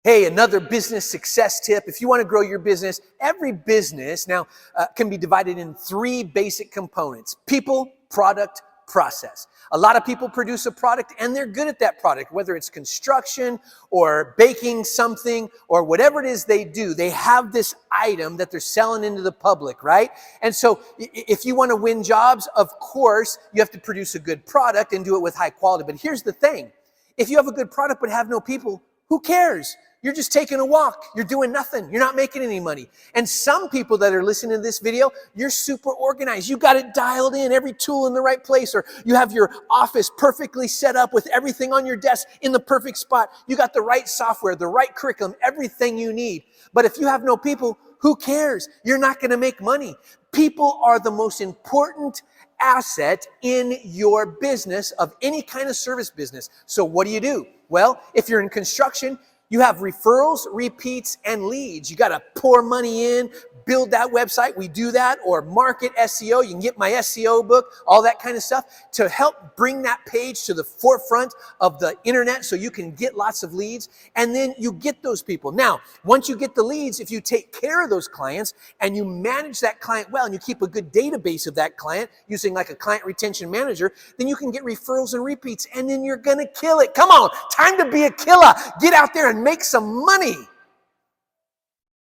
Hey, another business success tip. If you want to grow your business, every business now can be divided in three basic components: people, product, process. A lot of people produce a product and they're good at that product, whether it's construction or baking something or whatever it is they do. They have this item that they're selling into the public, right? And so if you want to win jobs, of course, you have to produce a good product and do it with high quality. But here's the thing. If you have a good product but have no people, who cares? You're just taking a walk. You're doing nothing. You're not making any money. And some people that are listening to this video, you're super organized. You got it dialed in, every tool in the right place, or you have your office perfectly set up with everything on your desk in the perfect spot. You got the right software, the right curriculum, everything you need. But if you have no people, who cares? You're not going to make money. People are the most important asset in your business, of any kind of service business. So what do? Well, if you're in construction, you have referrals, repeats, and leads. You got to pour money in, build that website. We do that. Or market SEO. You can get my SEO book, all that kind of stuff to help bring that page to the forefront of the internet so you can get lots of leads. And then you get those people. Now, once you get the leads, if you take care of those clients and you manage that client well and you keep a good database of that client using like a client retention manager, then you can get referrals and repeats, and then you're going to kill it. Come on, time to be a killer. Get out there and make some money.